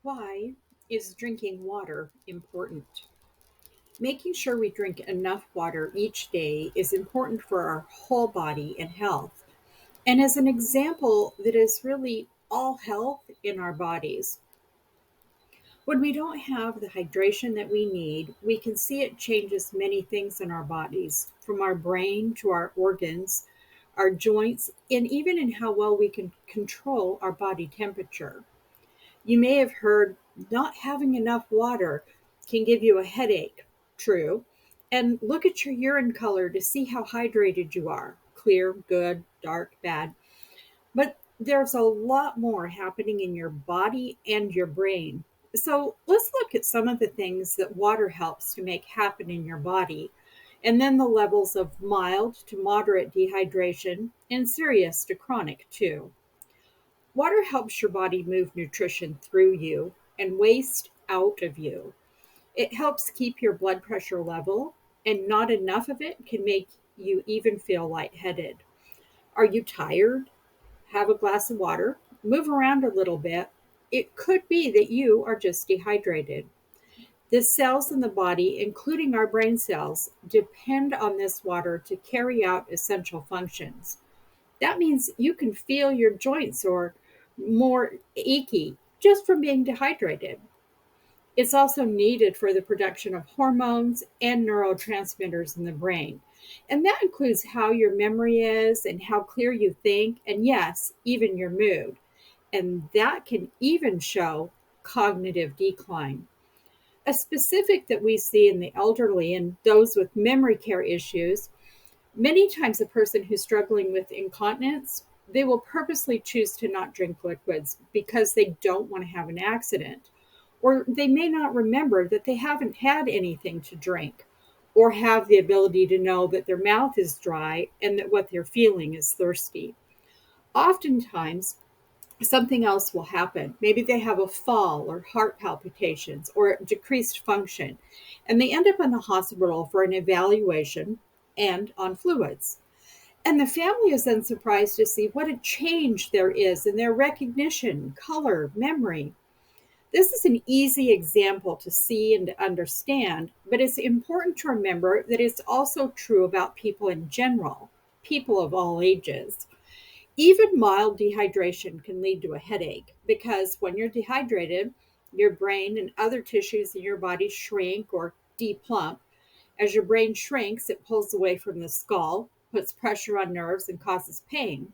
Why is drinking water important? Making sure we drink enough water each day is important for our whole body and health. And as an example, that is really all health in our bodies. When we don't have the hydration that we need, we can see it changes many things in our bodies, from our brain to our organs, our joints, and even in how well we can control our body temperature. You may have heard not having enough water can give you a headache. True. And look at your urine color to see how hydrated you are: clear, good, dark, bad. But there's a lot more happening in your body and your brain. So let's look at some of the things that water helps to make happen in your body, and then the levels of mild to moderate dehydration and serious to chronic, too. Water helps your body move nutrition through you and waste out of you. It helps keep your blood pressure level, and not enough of it can make you even feel lightheaded. Are you tired? Have a glass of water, move around a little bit. It could be that you are just dehydrated. The cells in the body, including our brain cells, depend on this water to carry out essential functions. That means you can feel your joints or more achy just from being dehydrated. It's also needed for the production of hormones and neurotransmitters in the brain. And that includes how your memory is and how clear you think, and yes, even your mood. And that can even show cognitive decline. A specific that we see in the elderly and those with memory care issues. Many times, a person who's struggling with incontinence, they will purposely choose to not drink liquids because they don't want to have an accident. Or they may not remember that they haven't had anything to drink, or have the ability to know that their mouth is dry and that what they're feeling is thirsty. Oftentimes, something else will happen. Maybe they have a fall or heart palpitations or decreased function, and they end up in the hospital for an evaluation and on fluids. And the family is then surprised to see what a change there is in their recognition, color, memory. This is an easy example to see and to understand, but it's important to remember that it's also true about people in general, people of all ages. Even mild dehydration can lead to a headache because when you're dehydrated, your brain and other tissues in your body shrink or deplump. As your brain shrinks, it pulls away from the skull, puts pressure on nerves, and causes pain.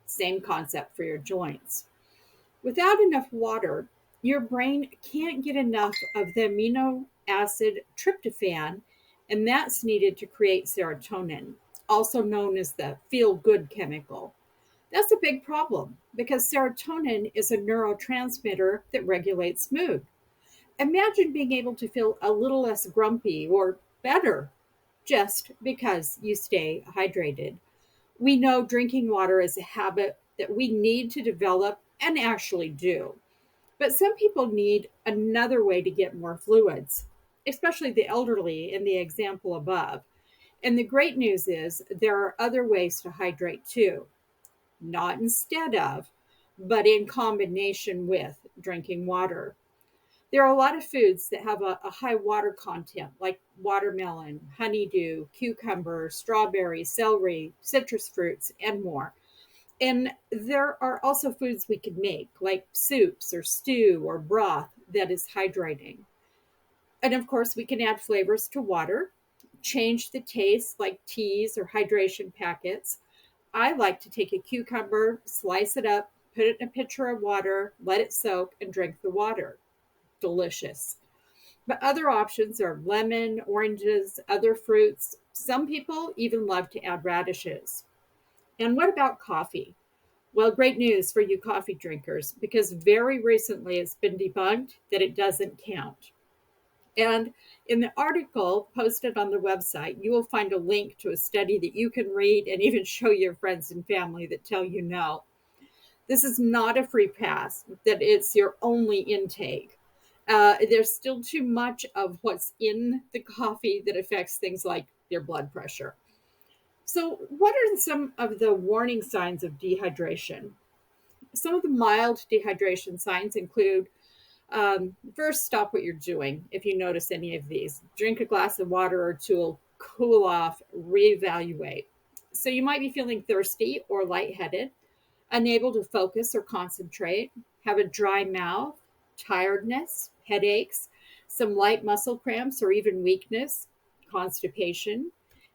Same concept for your joints. Without enough water, your brain can't get enough of the amino acid tryptophan, and that's needed to create serotonin, also known as the feel good chemical. That's a big problem because serotonin is a neurotransmitter that regulates mood. Imagine being able to feel a little less grumpy or better just because you stay hydrated. We know drinking water is a habit that we need to develop and actually do. But some people need another way to get more fluids, especially the elderly in the example above. And the great news is there are other ways to hydrate too, not instead of, but in combination with drinking water. There are a lot of foods that have a high water content, like watermelon, honeydew, cucumber, strawberry, celery, citrus fruits, and more. And there are also foods we could make, like soups or stew or broth, that is hydrating. And of course, we can add flavors to water, change the taste, like teas or hydration packets. I like to take a cucumber, slice it up, put it in a pitcher of water, let it soak, and drink the water. Delicious. But other options are lemon, oranges, other fruits. Some people even love to add radishes. And what about coffee? Well, great news for you coffee drinkers, because very recently it's been debunked that it doesn't count. And in the article posted on the website, you will find a link to a study that you can read and even show your friends and family that tell you no. This is not a free pass, that it's your only intake. There's still too much of what's in the coffee that affects things like your blood pressure. So, what are some of the warning signs of dehydration? Some of the mild dehydration signs include First, stop what you're doing if you notice any of these. Drink a glass of water or two, cool off, reevaluate. So you might be feeling thirsty or lightheaded, unable to focus or concentrate, have a dry mouth, tiredness, headaches, some light muscle cramps or even weakness, constipation,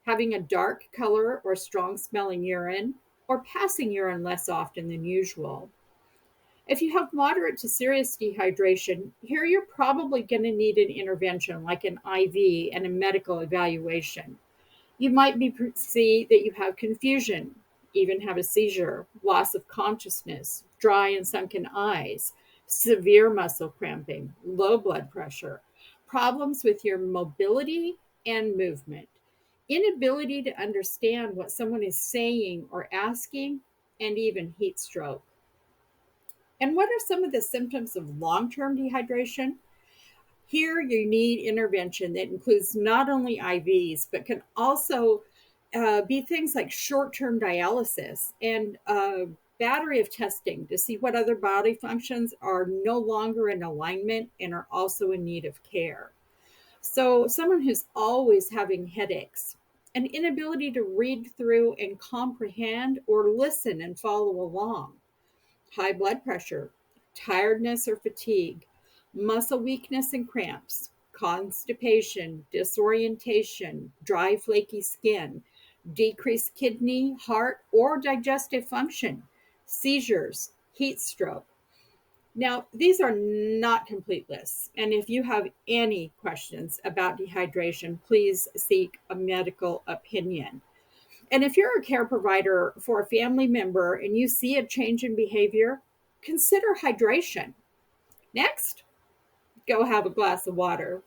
having a dark color or strong smelling urine, or passing urine less often than usual. If you have moderate to serious dehydration, here you're probably going to need an intervention like an IV and a medical evaluation. You might see that you have confusion, even have a seizure, loss of consciousness, dry and sunken eyes, severe muscle cramping, low blood pressure, problems with your mobility and movement, inability to understand what someone is saying or asking, and even heat stroke. And what are some of the symptoms of long term dehydration? Here, you need intervention that includes not only IVs, but can also be things like short term dialysis and a battery of testing to see what other body functions are no longer in alignment and are also in need of care. So, someone who's always having headaches, an inability to read through and comprehend or listen and follow along, high blood pressure, tiredness or fatigue, muscle weakness and cramps, constipation, disorientation, dry, flaky skin, decreased kidney, heart, or digestive function, seizures, heat stroke. Now, these are not complete lists. And if you have any questions about dehydration, please seek a medical opinion. And if you're a care provider for a family member and you see a change in behavior, consider hydration. Next, go have a glass of water.